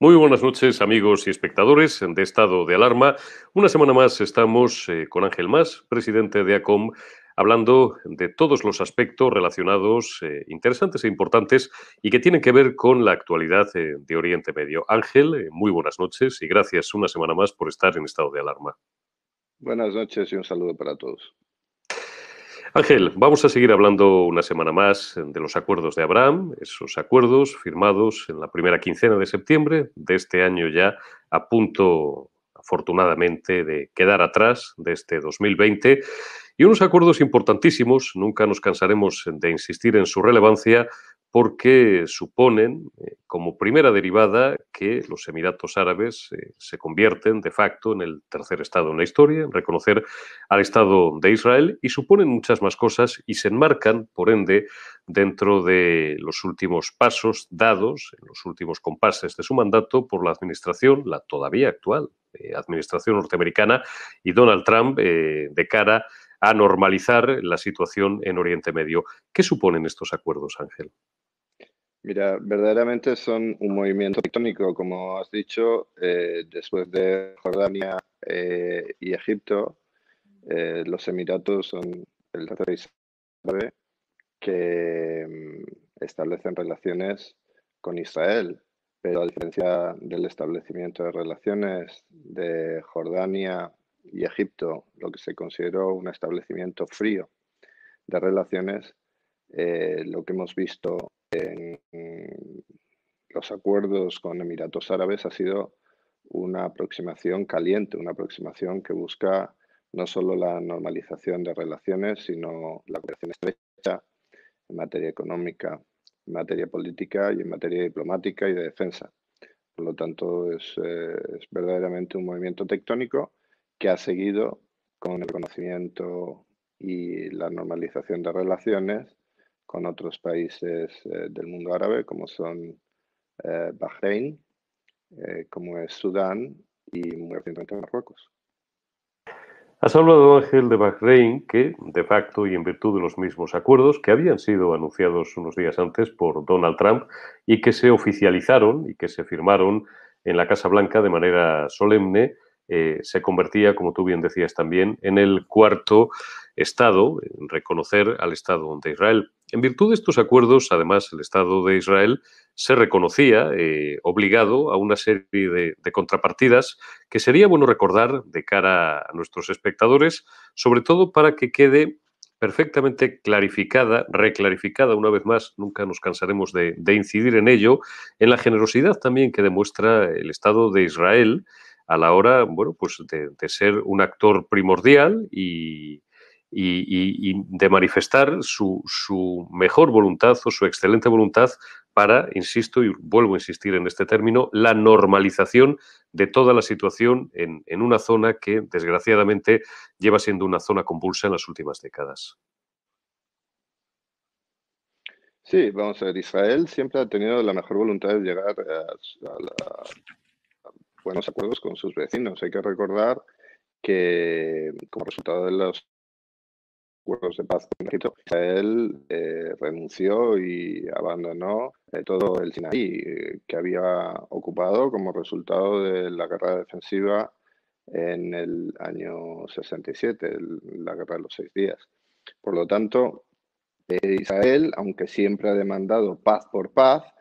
Muy buenas noches, amigos y espectadores de Estado de Alarma. Una semana más estamos con Ángel Mas, presidente de ACOM, hablando de todos los aspectos relacionados, interesantes e importantes, y que tienen que ver con la actualidad de Oriente Medio. Ángel, muy buenas noches y gracias una semana más por estar en Estado de Alarma. Buenas noches y un saludo para todos. Ángel, vamos a seguir hablando una semana más de los acuerdos de Abraham, esos acuerdos firmados en la primera quincena de septiembre de este año, ya a punto, afortunadamente, de quedar atrás de este 2020, y unos acuerdos importantísimos. Nunca nos cansaremos de insistir en su relevancia, porque suponen, como primera derivada, que los Emiratos Árabes se convierten de facto en el tercer Estado en la historia, en reconocer al Estado de Israel, y suponen muchas más cosas y se enmarcan, por ende, dentro de los últimos pasos dados, en los últimos compases de su mandato por la administración, la todavía actual administración norteamericana, y Donald Trump, de cara a normalizar la situación en Oriente Medio. ¿Qué suponen estos acuerdos, Ángel? Mira, verdaderamente son un movimiento tectónico, como has dicho, después de Jordania y Egipto. Los Emiratos son el tercer país árabe que establecen relaciones con Israel, pero a diferencia del establecimiento de relaciones de Jordania y Egipto, lo que se consideró un establecimiento frío de relaciones, lo que hemos visto en los acuerdos con Emiratos Árabes ha sido una aproximación caliente, una aproximación que busca no solo la normalización de relaciones, sino la cooperación estrecha en materia económica, en materia política y en materia diplomática y de defensa. Por lo tanto, es verdaderamente un movimiento tectónico que ha seguido con el reconocimiento y la normalización de relaciones con otros países del mundo árabe, como son Bahrein, como es Sudán y muy recientemente Marruecos. Has hablado, Ángel, de Bahrein, que de facto y en virtud de los mismos acuerdos que habían sido anunciados unos días antes por Donald Trump y que se oficializaron y que se firmaron en la Casa Blanca de manera solemne, se convertía, como tú bien decías también, en el cuarto Estado en reconocer al Estado de Israel. En virtud de estos acuerdos, además, el Estado de Israel se reconocía obligado a una serie de contrapartidas que sería bueno recordar de cara a nuestros espectadores, sobre todo para que quede perfectamente clarificada, reclarificada una vez más, nunca nos cansaremos de incidir en ello, en la generosidad también que demuestra el Estado de Israel a la hora, bueno, pues de ser un actor primordial y de manifestar su mejor voluntad o su excelente voluntad para, insisto, y vuelvo a insistir en este término, la normalización de toda la situación en una zona que, desgraciadamente, lleva siendo una zona convulsa en las últimas décadas. Sí, vamos a ver, Israel siempre ha tenido la mejor voluntad de llegar a buenos acuerdos con sus vecinos. Hay que recordar que como resultado de los acuerdos de paz con Egipto, Israel renunció y abandonó todo el Sinaí que había ocupado como resultado de la guerra defensiva en el año 67, la guerra de los 6 días. Por lo tanto, Israel, aunque siempre ha demandado paz por paz,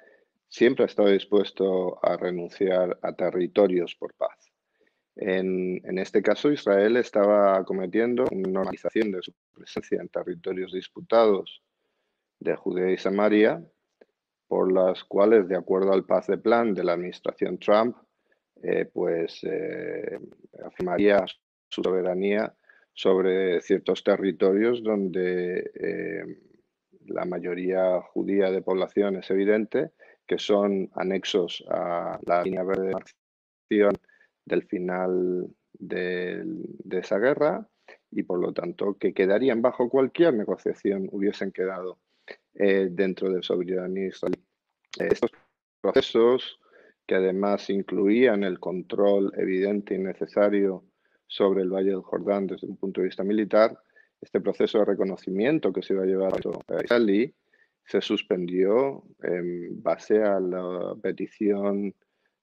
siempre ha estado dispuesto a renunciar a territorios por paz. En este caso, Israel estaba cometiendo una normalización de su presencia en territorios disputados de Judea y Samaria, por las cuales, de acuerdo al paz de plan de la administración Trump, afirmaría su soberanía sobre ciertos territorios donde la mayoría judía de población es evidente, que son anexos a la línea verde de marcación del final de esa guerra y por lo tanto que quedarían bajo cualquier negociación, hubiesen quedado dentro de soberanía israelí. Estos procesos, que además incluían el control evidente y necesario sobre el Valle del Jordán desde un punto de vista militar, este proceso de reconocimiento que se iba a llevar a israelí se suspendió en base a la petición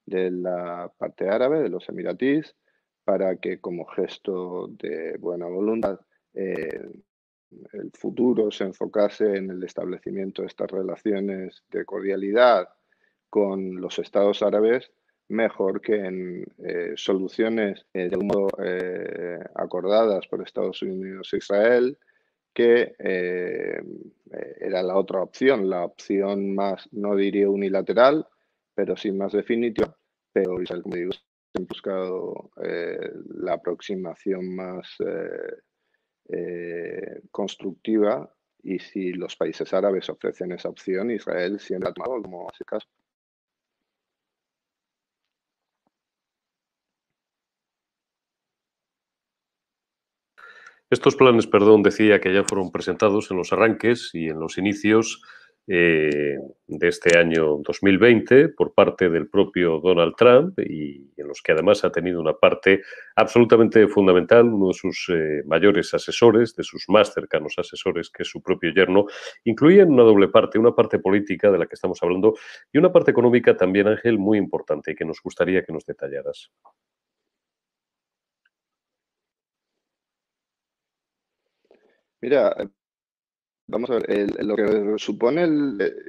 de la parte árabe, de los emiratíes, para que como gesto de buena voluntad el futuro se enfocase en el establecimiento de estas relaciones de cordialidad con los estados árabes mejor que en soluciones de algún modo acordadas por Estados Unidos e Israel, que era la otra opción, la opción más, no diría unilateral, pero sí más definitiva. Pero Israel, como digo, ha buscado la aproximación más constructiva, y si los países árabes ofrecen esa opción, Israel siempre ha tomado como hace caso. Estos planes, perdón, decía que ya fueron presentados en los arranques y en los inicios de este año 2020 por parte del propio Donald Trump, y en los que además ha tenido una parte absolutamente fundamental, uno de sus mayores asesores, de sus más cercanos asesores, que es su propio yerno. Incluyen una doble parte, una parte política de la que estamos hablando y una parte económica también, Ángel, muy importante, y que nos gustaría que nos detallaras. Mira, vamos a ver, lo que supone,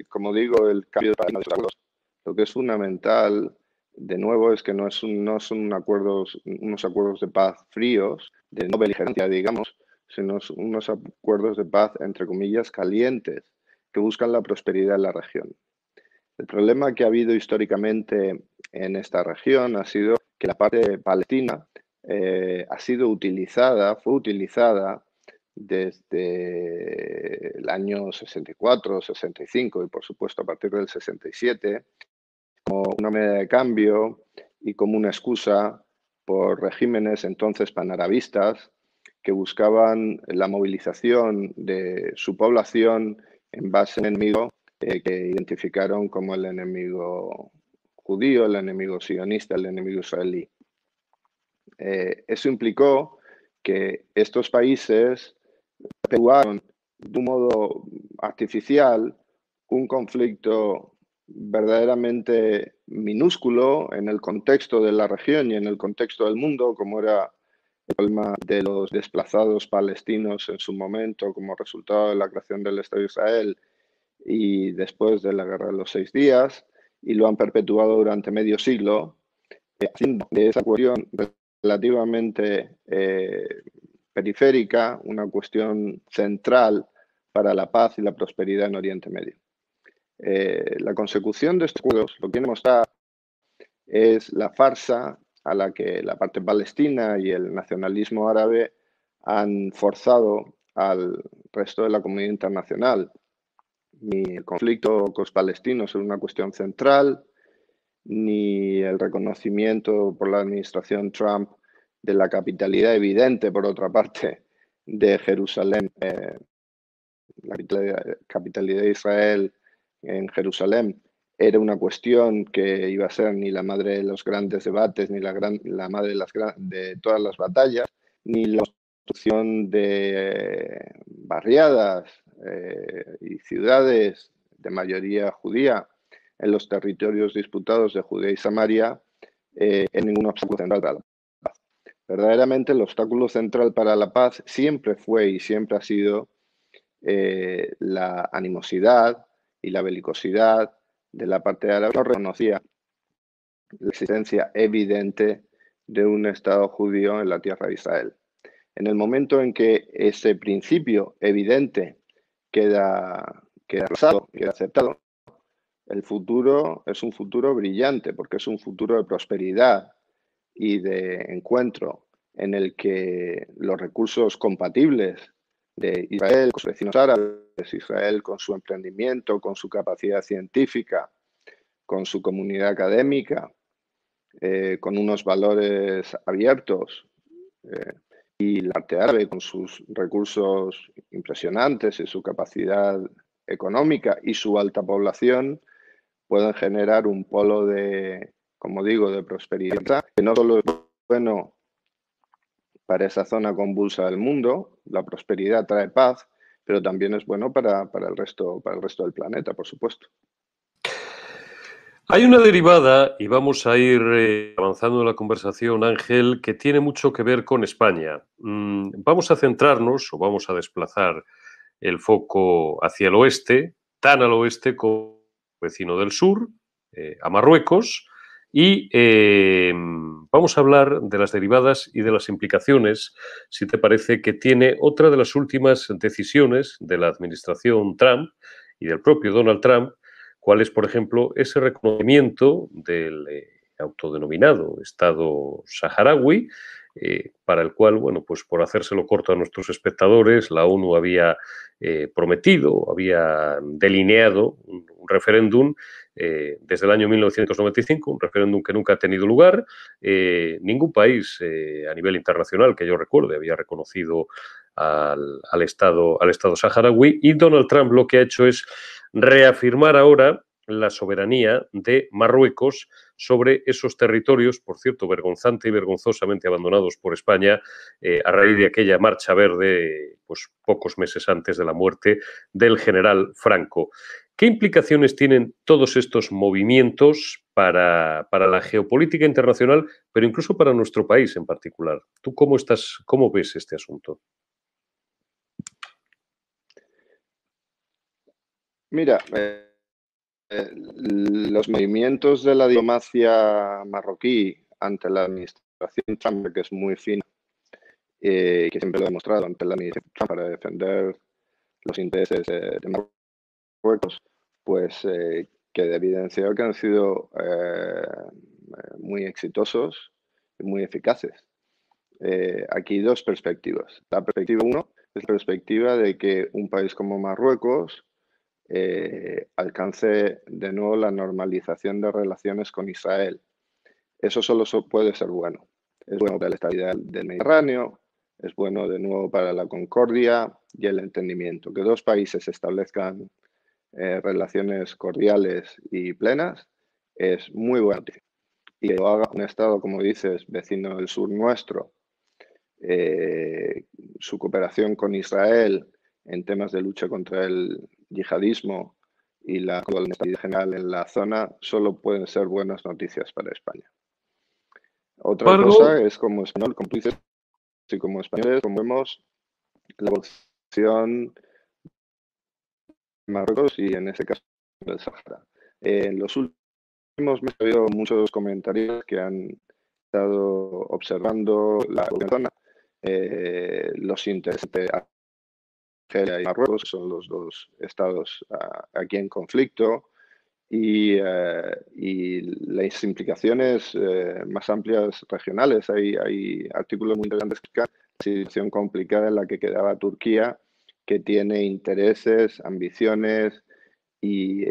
como digo, el cambio de paradigma de los acuerdos, lo que es fundamental, de nuevo, es que no son unos acuerdos de paz fríos, de no beligerancia, digamos, sino unos acuerdos de paz, entre comillas, calientes, que buscan la prosperidad en la región. El problema que ha habido históricamente en esta región ha sido que la parte palestina fue utilizada desde el año 64, 65 y por supuesto a partir del 67 como una moneda de cambio y como una excusa por regímenes entonces panarabistas que buscaban la movilización de su población en base al enemigo que identificaron como el enemigo judío, el enemigo sionista, el enemigo israelí. Eso implicó que estos países perpetuaron de un modo artificial un conflicto verdaderamente minúsculo en el contexto de la región y en el contexto del mundo, como era el problema de los desplazados palestinos en su momento como resultado de la creación del Estado de Israel y después de la Guerra de los 6 días, y lo han perpetuado durante medio siglo, haciendo de esa cuestión relativamente periférica una cuestión central para la paz y la prosperidad en Oriente Medio. La consecución de estos acuerdos lo que quiere mostrar es la farsa a la que la parte palestina y el nacionalismo árabe han forzado al resto de la comunidad internacional. Ni el conflicto con los palestinos es una cuestión central, ni el reconocimiento por la administración Trump de la capitalidad evidente, por otra parte, de Jerusalén, la capitalidad de Israel en Jerusalén, era una cuestión que iba a ser ni la madre de los grandes debates, ni la madre de todas las batallas, ni la construcción de barriadas y ciudades de mayoría judía en los territorios disputados de Judea y Samaria en ningún obstáculo central para la paz. Verdaderamente el obstáculo central para la paz siempre fue y siempre ha sido la animosidad y la belicosidad de la parte árabe. No reconocía la existencia evidente de un Estado judío en la tierra de Israel. En el momento en que ese principio evidente queda abrazado, queda aceptado, el futuro es un futuro brillante, porque es un futuro de prosperidad y de encuentro en el que los recursos compatibles de Israel con sus vecinos árabes, Israel con su emprendimiento, con su capacidad científica, con su comunidad académica, con unos valores abiertos, y la parte árabe con sus recursos impresionantes y su capacidad económica y su alta población, pueden generar un polo de, como digo, de prosperidad, que no solo es bueno para esa zona convulsa del mundo, la prosperidad trae paz, pero también es bueno para el resto del planeta, por supuesto. Hay una derivada, y vamos a ir avanzando en la conversación, Ángel, que tiene mucho que ver con España. Vamos a centrarnos o vamos a desplazar el foco hacia el oeste, tan al oeste como vecino del sur, a Marruecos, y vamos a hablar de las derivadas y de las implicaciones, si te parece, que tiene otra de las últimas decisiones de la administración Trump y del propio Donald Trump, cuál es, por ejemplo, ese reconocimiento del autodenominado Estado saharaui, para el cual, bueno, pues por hacérselo corto a nuestros espectadores, la ONU había prometido, había delineado un referéndum desde el año 1995, un referéndum que nunca ha tenido lugar. Ningún país a nivel internacional que yo recuerde había reconocido al Estado saharaui, y Donald Trump lo que ha hecho es reafirmar ahora la soberanía de Marruecos sobre esos territorios, por cierto, vergonzante y vergonzosamente abandonados por España a raíz de aquella marcha verde, pues pocos meses antes de la muerte del general Franco. ¿Qué implicaciones tienen todos estos movimientos para la geopolítica internacional, pero incluso para nuestro país en particular? ¿Tú cómo ves este asunto? Mira, los movimientos de la diplomacia marroquí ante la administración Trump, que es muy fina, que siempre lo ha demostrado ante la administración Trump para defender los intereses de Marruecos, pues queda evidenciado que han sido muy exitosos y muy eficaces. Aquí dos perspectivas. La perspectiva uno es la perspectiva de que un país como Marruecos alcance de nuevo la normalización de relaciones con Israel. Eso solo puede ser bueno. Es bueno para la estabilidad del Mediterráneo, es bueno de nuevo para la concordia y el entendimiento. Que dos países establezcan relaciones cordiales y plenas es muy bueno. Y que lo haga un Estado, como dices, vecino del sur nuestro, su cooperación con Israel en temas de lucha contra el yihadismo y la estabilidad general en la zona, solo pueden ser buenas noticias para España. Otra cosa es como español, como tú dices, y como españoles, como vemos la evolución de Marruecos y en este caso del Sahara. En los últimos meses ha habido muchos comentarios que han estado observando la zona, los intereses de Argelia y Marruecos, que son los dos estados aquí en conflicto, y las implicaciones más amplias regionales. Hay artículos muy interesantes que explican la situación complicada en la que quedaba Turquía, que tiene intereses, ambiciones y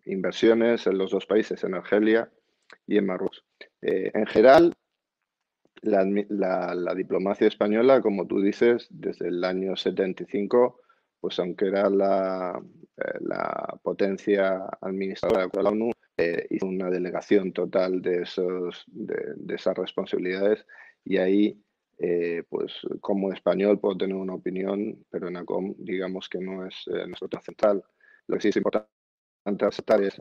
inversiones en los dos países, en Argelia y en Marruecos. En general, la diplomacia española, como tú dices, desde el año 75, pues aunque era la potencia administradora de la ONU, hizo una delegación total de esas responsabilidades, y ahí, pues como español puedo tener una opinión, pero en ACOM digamos que no es nuestro tema central. Lo que sí es importante aceptar es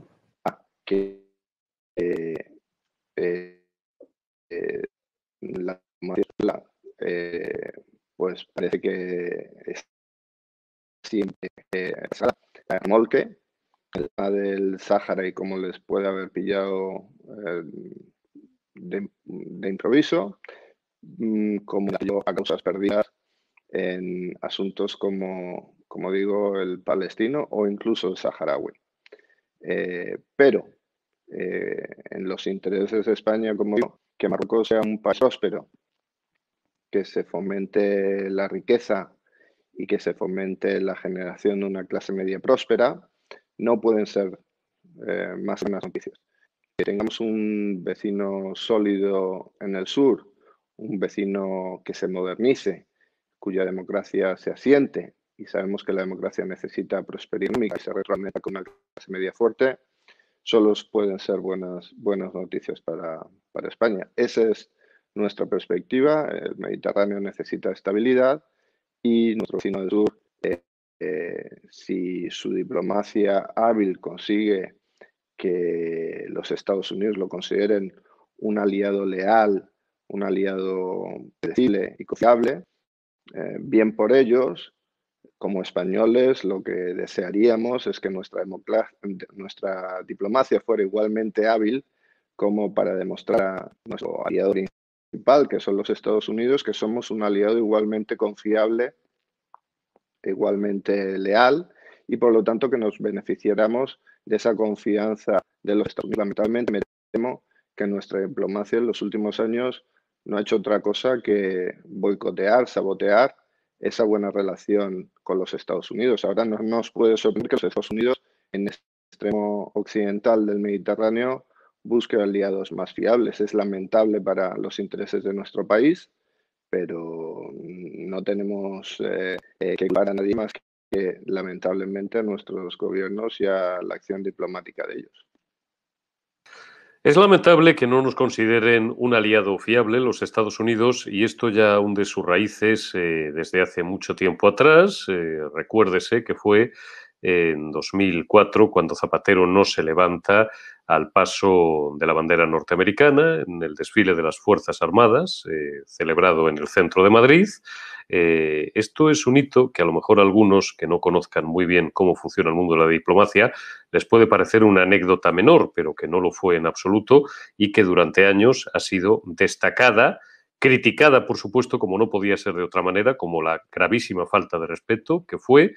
que eh, la mayoría, pues parece que es siempre remolque el tema del Sáhara y cómo les puede haber pillado de improviso, como a causas perdidas en asuntos como digo, el palestino o incluso el saharaui. Pero en los intereses de España, como digo, que Marruecos sea un país próspero, que se fomente la riqueza y que se fomente la generación de una clase media próspera, no pueden ser más buenas noticias. Que tengamos un vecino sólido en el sur, un vecino que se modernice, cuya democracia se asiente, y sabemos que la democracia necesita prosperidad económica y se retroalimenta con una clase media fuerte, solo pueden ser buenas noticias para España. Esa es nuestra perspectiva. El Mediterráneo necesita estabilidad y nuestro vecino del sur, si su diplomacia hábil consigue que los Estados Unidos lo consideren un aliado leal, un aliado predecible y confiable. Bien por ellos. Como españoles, lo que desearíamos es que nuestra diplomacia fuera igualmente hábil como para demostrar a nuestro aliado principal, que son los Estados Unidos, que somos un aliado igualmente confiable, igualmente leal, y por lo tanto que nos beneficiáramos de esa confianza de los Estados Unidos. Lamentablemente me temo que nuestra diplomacia en los últimos años no ha hecho otra cosa que boicotear, sabotear esa buena relación con los Estados Unidos. Ahora no nos puede sorprender que los Estados Unidos, en el extremo occidental del Mediterráneo, busquen aliados más fiables. Es lamentable para los intereses de nuestro país, pero no tenemos que culpar a nadie más que, lamentablemente, a nuestros gobiernos y a la acción diplomática de ellos. Es lamentable que no nos consideren un aliado fiable los Estados Unidos, y esto ya hunde sus raíces desde hace mucho tiempo atrás. Recuérdese que fue en 2004 cuando Zapatero no se levanta al paso de la bandera norteamericana en el desfile de las Fuerzas Armadas, celebrado en el centro de Madrid. Esto es un hito que a lo mejor a algunos que no conozcan muy bien cómo funciona el mundo de la diplomacia les puede parecer una anécdota menor, pero que no lo fue en absoluto y que durante años ha sido destacada, criticada, por supuesto, como no podía ser de otra manera, como la gravísima falta de respeto que fue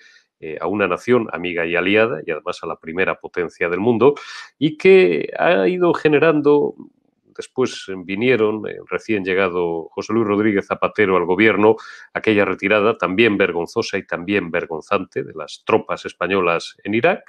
a una nación amiga y aliada, y además a la primera potencia del mundo, y que ha ido generando. Después vinieron, recién llegado José Luis Rodríguez Zapatero al gobierno, aquella retirada también vergonzosa y también vergonzante de las tropas españolas en Irak.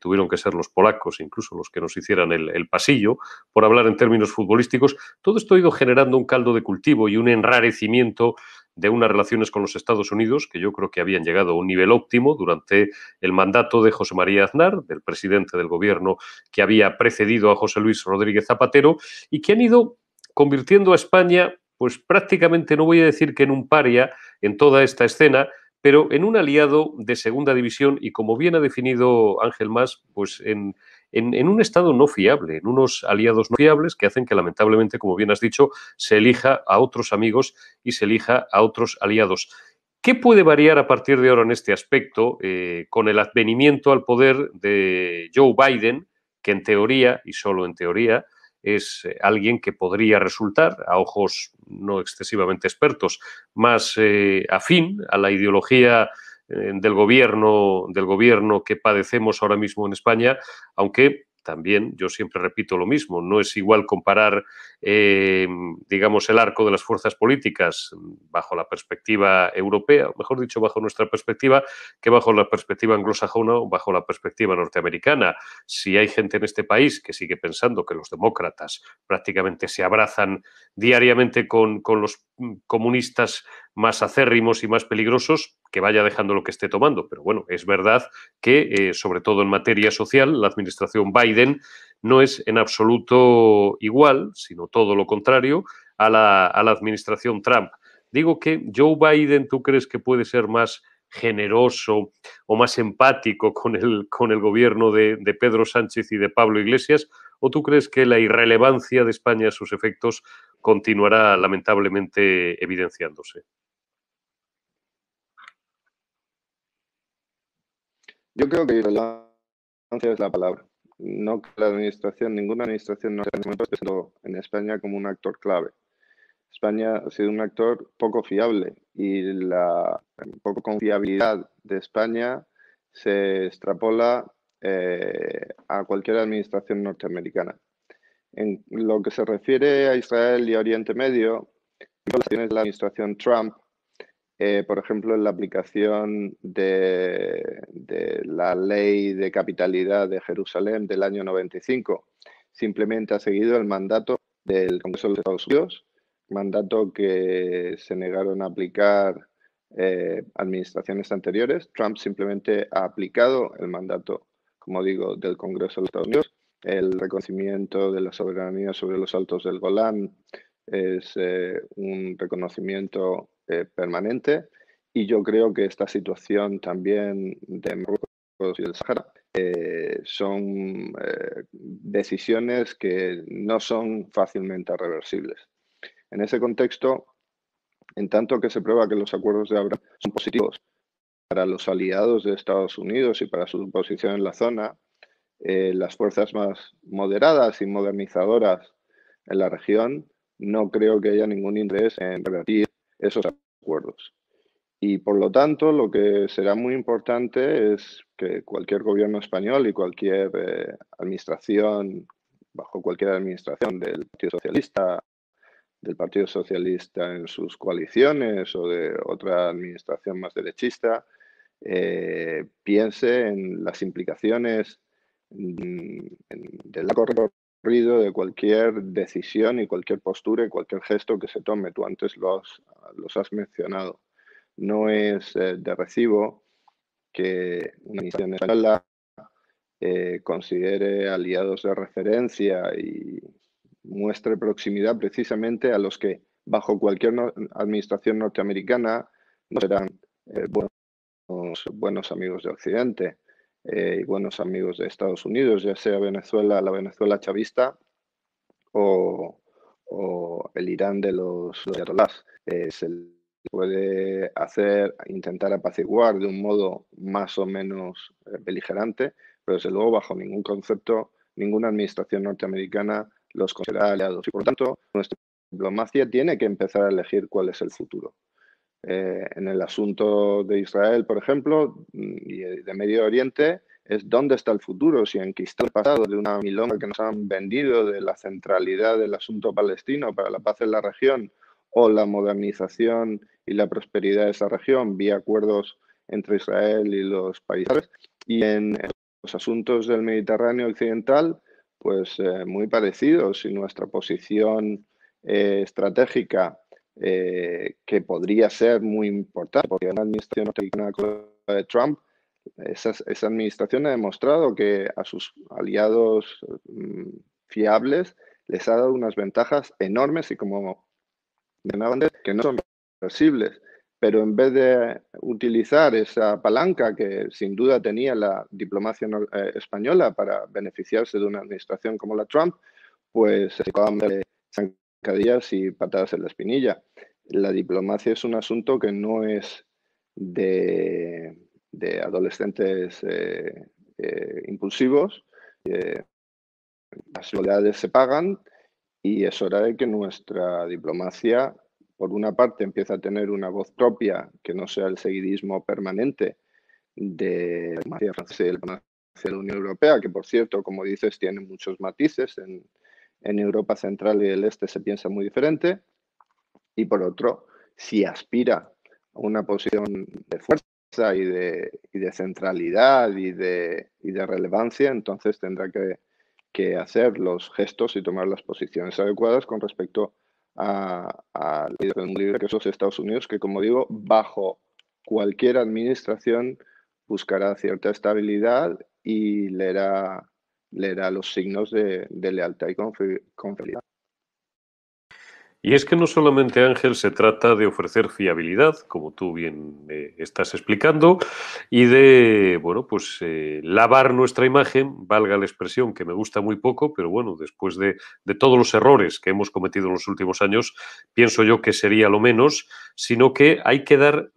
Tuvieron que ser los polacos, incluso los que nos hicieran el pasillo, por hablar en términos futbolísticos. Todo esto ha ido generando un caldo de cultivo y un enrarecimiento de unas relaciones con los Estados Unidos que yo creo que habían llegado a un nivel óptimo durante el mandato de José María Aznar, del presidente del gobierno que había precedido a José Luis Rodríguez Zapatero, y que han ido convirtiendo a España, pues prácticamente, no voy a decir que en un paria en toda esta escena, pero en un aliado de segunda división y, como bien ha definido Ángel Mas, pues en un estado no fiable, en unos aliados no fiables que hacen que, lamentablemente, como bien has dicho, se elija a otros amigos y se elija a otros aliados. ¿Qué puede variar a partir de ahora en este aspecto con el advenimiento al poder de Joe Biden, que en teoría, y solo en teoría, es alguien que podría resultar, a ojos no excesivamente expertos, más afín a la ideología del gobierno que padecemos ahora mismo en España, aunque también yo siempre repito lo mismo, no es igual comparar, digamos, el arco de las fuerzas políticas bajo la perspectiva europea, o mejor dicho, bajo nuestra perspectiva, que bajo la perspectiva anglosajona o bajo la perspectiva norteamericana. Si hay gente en este país que sigue pensando que los demócratas prácticamente se abrazan diariamente con los comunistas más acérrimos y más peligrosos, que vaya dejando lo que esté tomando. Pero bueno, es verdad que, sobre todo en materia social, la administración Biden no es en absoluto igual, sino todo lo contrario, a la administración Trump. Digo que Joe Biden, ¿tú crees que puede ser más generoso o más empático con el gobierno de Pedro Sánchez y de Pablo Iglesias? ¿O tú crees que la irrelevancia de España a sus efectos continuará lamentablemente evidenciándose? Yo creo que irrelevancia es la palabra. No que la administración, ninguna administración no esté presente en España como un actor clave. España ha sido un actor poco fiable y la poco confiabilidad de España se extrapola a cualquier administración norteamericana. En lo que se refiere a Israel y a Oriente Medio, de la administración Trump, por ejemplo, en la aplicación de la ley de capitalidad de Jerusalén del año 95, simplemente ha seguido el mandato del Congreso de los Estados Unidos, mandato que se negaron a aplicar administraciones anteriores. Trump simplemente ha aplicado el mandato, como digo, del Congreso de los Estados Unidos. El reconocimiento de la soberanía sobre los Altos del Golán es un reconocimiento permanente, y yo creo que esta situación también de Marruecos y del Sahara son decisiones que no son fácilmente reversibles. En ese contexto, en tanto que se prueba que los acuerdos de Abraham son positivos para los aliados de Estados Unidos y para su posición en la zona, las fuerzas más moderadas y modernizadoras en la región no creo que haya ningún interés en revertir esos acuerdos. Y por lo tanto, lo que será muy importante es que cualquier gobierno español y cualquier administración, bajo cualquier administración del Partido Socialista en sus coaliciones o de otra administración más derechista, piense en las implicaciones del largo recorrido de cualquier decisión y cualquier postura y cualquier gesto que se tome. Tú antes los has mencionado. No es de recibo que una administración española considere aliados de referencia y muestre proximidad precisamente a los que bajo cualquier administración norteamericana no serán buenos amigos de Occidente y buenos amigos de Estados Unidos, ya sea Venezuela, la Venezuela chavista o el Irán de los ayatolás. Se puede intentar apaciguar de un modo más o menos beligerante, pero desde luego bajo ningún concepto, ninguna administración norteamericana los considera aliados. Y por lo tanto, nuestra diplomacia tiene que empezar a elegir cuál es el futuro. En el asunto de Israel, por ejemplo, y de Medio Oriente, es dónde está el futuro, si enquistar el pasado de una milonga que nos han vendido de la centralidad del asunto palestino para la paz en la región o la modernización y la prosperidad de esa región vía acuerdos entre Israel y los países árabes. Y en los asuntos del Mediterráneo occidental, pues muy parecidos, y nuestra posición estratégica que podría ser muy importante, porque una administración norteamericana como la de Trump, esa administración ha demostrado que a sus aliados fiables les ha dado unas ventajas enormes y, como mencionaban, que no son reversibles. Pero en vez de utilizar esa palanca que sin duda tenía la diplomacia española para beneficiarse de una administración como la Trump, pues se acaban de zancadillas y patadas en la espinilla. La diplomacia es un asunto que no es de adolescentes impulsivos. Las prioridades se pagan y es hora de que nuestra diplomacia, por una parte, empiece a tener una voz propia, que no sea el seguidismo permanente de la diplomacia francesa y de la diplomacia de la Unión Europea, que, por cierto, como dices, tiene muchos matices. En Europa Central y del Este se piensa muy diferente. Y por otro, si aspira a una posición de fuerza y de centralidad y de relevancia, entonces tendrá que hacer los gestos y tomar las posiciones adecuadas con respecto a líderes del libre, que son los Estados Unidos, que, como digo, bajo cualquier administración buscará cierta estabilidad y leerá los signos de lealtad y confiabilidad. Y es que no solamente, Ángel, se trata de ofrecer fiabilidad, como tú bien estás explicando, y de, bueno, pues lavar nuestra imagen, valga la expresión, que me gusta muy poco, pero bueno, después de todos los errores que hemos cometido en los últimos años, pienso yo que sería lo menos, sino que hay que dar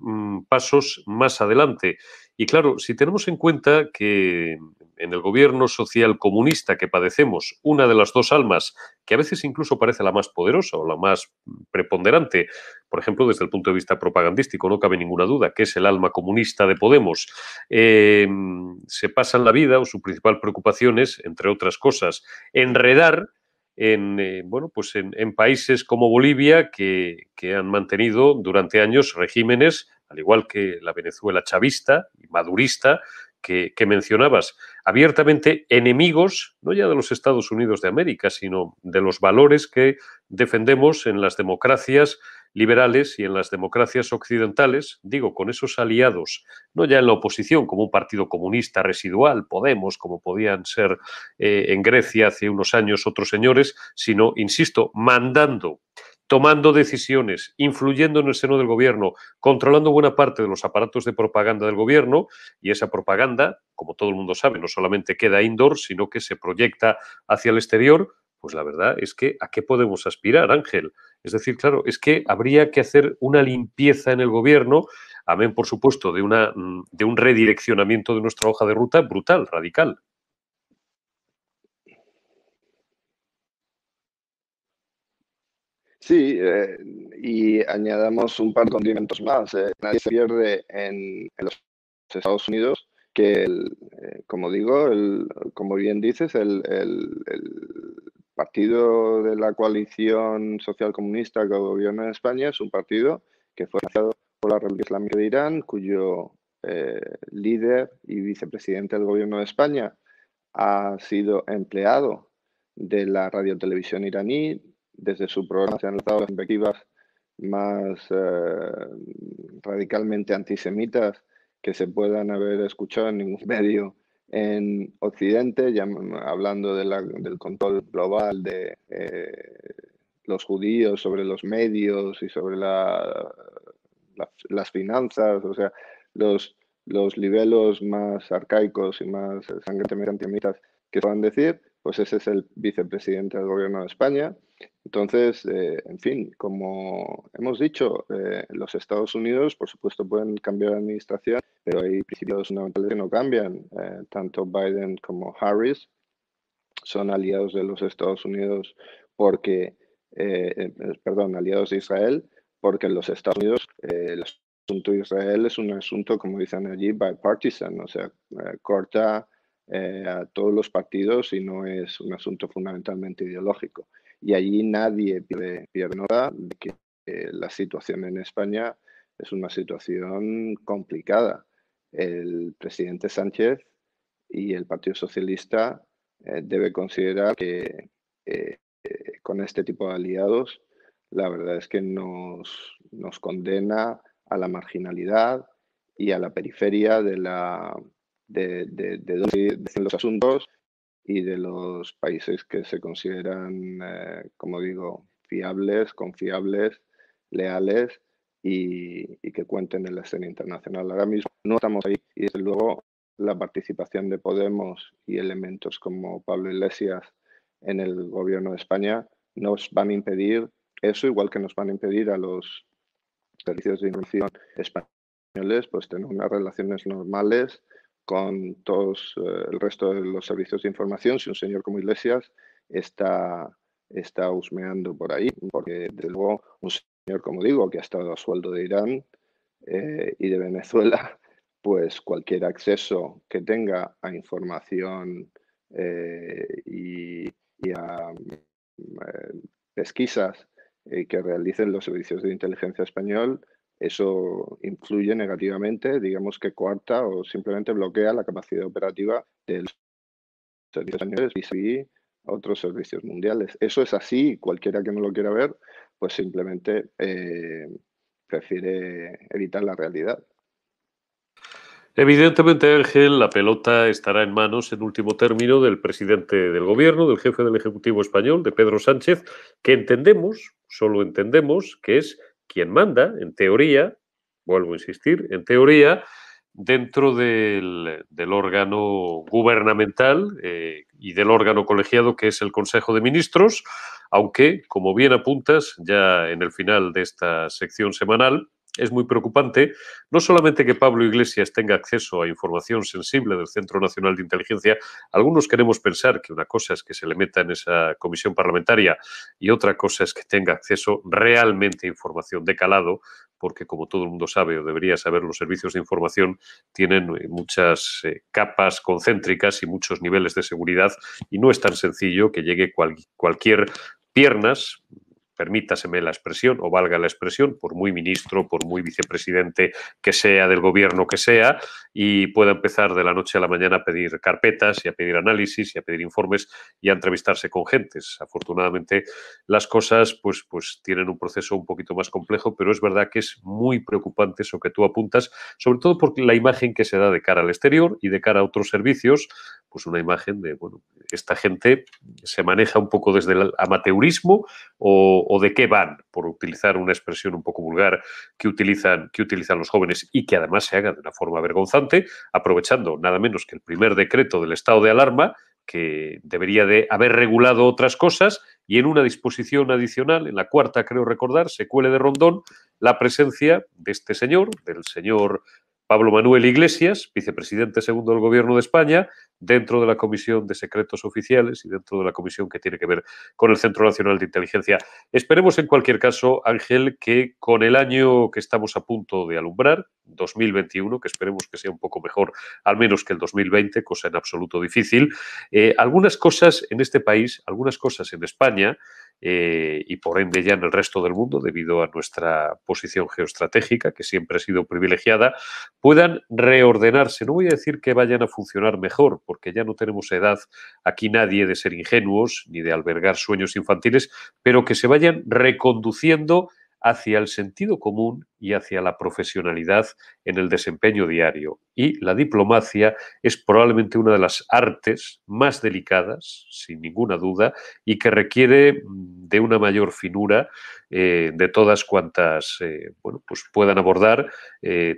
pasos más adelante. Y claro, si tenemos en cuenta que en el gobierno social comunista que padecemos, una de las dos almas, que a veces incluso parece la más poderosa o la más preponderante, por ejemplo, desde el punto de vista propagandístico, no cabe ninguna duda, que es el alma comunista de Podemos, se pasan la vida, o su principal preocupación es, entre otras cosas, enredar en países como Bolivia, que han mantenido durante años regímenes, al igual que la Venezuela chavista y madurista, que mencionabas, abiertamente enemigos, no ya de los Estados Unidos de América, sino de los valores que defendemos en las democracias liberales y en las democracias occidentales, digo, con esos aliados, no ya en la oposición, como un partido comunista residual, Podemos, como podían ser en Grecia hace unos años otros señores, sino, insisto, mandando tomando decisiones, influyendo en el seno del gobierno, controlando buena parte de los aparatos de propaganda del gobierno, y esa propaganda, como todo el mundo sabe, no solamente queda indoor, sino que se proyecta hacia el exterior. Pues la verdad es que ¿a qué podemos aspirar, Ángel? Es decir, claro, es que habría que hacer una limpieza en el gobierno, amén, por supuesto, de un redireccionamiento de nuestra hoja de ruta brutal, radical. Sí, y añadamos un par de condimentos más. Nadie se pierde en los Estados Unidos que, como digo, como bien dices, el partido de la coalición social comunista que gobierna en España es un partido que fue financiado por la República Islámica de Irán, cuyo líder y vicepresidente del gobierno de España ha sido empleado de la radiotelevisión iraní. Desde su programa se han lanzado las invectivas más radicalmente antisemitas que se puedan haber escuchado en ningún medio en Occidente, ya hablando del control global de los judíos sobre los medios y sobre las finanzas, o sea, los niveles más arcaicos y más sangrantemente antisemitas que puedan decir, pues ese es el vicepresidente del gobierno de España. Entonces, en fin, como hemos dicho, los Estados Unidos, por supuesto, pueden cambiar de administración, pero hay principios fundamentales que no cambian. Tanto Biden como Harris son aliados de los Estados Unidos porque, perdón, aliados de Israel, porque en los Estados Unidos el asunto de Israel es un asunto, como dicen allí, bipartisan, o sea, corta a todos los partidos y no es un asunto fundamentalmente ideológico. Y allí nadie pierde nota de que la situación en España es una situación complicada. El presidente Sánchez y el Partido Socialista debe considerar que con este tipo de aliados, la verdad es que nos condena a la marginalidad y a la periferia de donde dicen los asuntos y de los países que se consideran, como digo, fiables, confiables, leales y que cuenten en la escena internacional. Ahora mismo no estamos ahí y desde luego la participación de Podemos y elementos como Pablo Iglesias en el gobierno de España nos van a impedir eso, igual que nos van a impedir a los servicios de información españoles, pues tener unas relaciones normales con todos el resto de los servicios de información. Si un señor como Iglesias está husmeando por ahí, porque desde luego un señor, como digo, que ha estado a sueldo de Irán y de Venezuela, pues cualquier acceso que tenga a información y a pesquisas que realicen los servicios de inteligencia español, eso influye negativamente, digamos que coarta o simplemente bloquea la capacidad operativa de los servicios españoles y a otros servicios mundiales. Eso es así, cualquiera que no lo quiera ver, pues simplemente prefiere evitar la realidad. Evidentemente, Ángel, la pelota estará en manos, en último término, del presidente del gobierno, del jefe del Ejecutivo español, de Pedro Sánchez, que entendemos, solo entendemos, que es quien manda, en teoría, vuelvo a insistir, en teoría, dentro del órgano gubernamental y del órgano colegiado que es el Consejo de Ministros, aunque, como bien apuntas, ya en el final de esta sección semanal, es muy preocupante no solamente que Pablo Iglesias tenga acceso a información sensible del Centro Nacional de Inteligencia. Algunos queremos pensar que una cosa es que se le meta en esa comisión parlamentaria y otra cosa es que tenga acceso realmente a información de calado, porque como todo el mundo sabe o debería saber, los servicios de información tienen muchas capas concéntricas y muchos niveles de seguridad y no es tan sencillo que llegue cualquier piernas, permítaseme la expresión, o valga la expresión, por muy ministro, por muy vicepresidente que sea del gobierno que sea, y pueda empezar de la noche a la mañana a pedir carpetas y a pedir análisis y a pedir informes y a entrevistarse con gentes. Afortunadamente, las cosas pues tienen un proceso un poquito más complejo, pero es verdad que es muy preocupante eso que tú apuntas, sobre todo por la imagen que se da de cara al exterior y de cara a otros servicios, pues una imagen de, bueno, esta gente se maneja un poco desde el amateurismo o de qué van, por utilizar una expresión un poco vulgar que utilizan los jóvenes y que además se haga de una forma vergonzante, aprovechando nada menos que el primer decreto del estado de alarma, que debería de haber regulado otras cosas, y en una disposición adicional, en la cuarta creo recordar, se cuele de Rondón la presencia de este señor, del señor Pablo Manuel Iglesias, vicepresidente segundo del Gobierno de España, dentro de la Comisión de Secretos Oficiales y dentro de la comisión que tiene que ver con el Centro Nacional de Inteligencia. Esperemos, en cualquier caso, Ángel, que con el año que estamos a punto de alumbrar, 2021, que esperemos que sea un poco mejor, al menos que el 2020, cosa en absoluto difícil, algunas cosas en este país, algunas cosas en España, y por ende ya en el resto del mundo, debido a nuestra posición geoestratégica, que siempre ha sido privilegiada, puedan reordenarse. No voy a decir que vayan a funcionar mejor, porque ya no tenemos edad aquí nadie de ser ingenuos ni de albergar sueños infantiles, pero que se vayan reconduciendo hacia el sentido común y hacia la profesionalidad en el desempeño diario. Y la diplomacia es probablemente una de las artes más delicadas, sin ninguna duda, y que requiere de una mayor finura de todas cuantas bueno, pues puedan abordar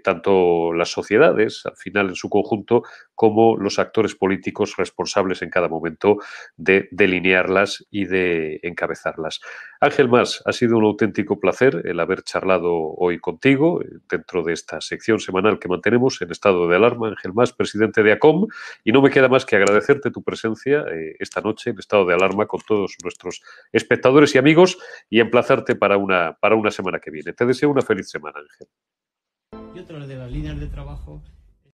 tanto las sociedades, al final en su conjunto, como los actores políticos responsables en cada momento de delinearlas y de encabezarlas. Ángel Mas, ha sido un auténtico placer el haber charlado hoy contigo dentro de esta sección semanal que mantenemos en estado de alarma. Ángel Mas, presidente de ACOM, y no me queda más que agradecerte tu presencia esta noche en estado de alarma con todos nuestros espectadores y amigos y emplazarte para una semana que viene. Te deseo una feliz semana, Ángel. Y otra de las líneas de trabajo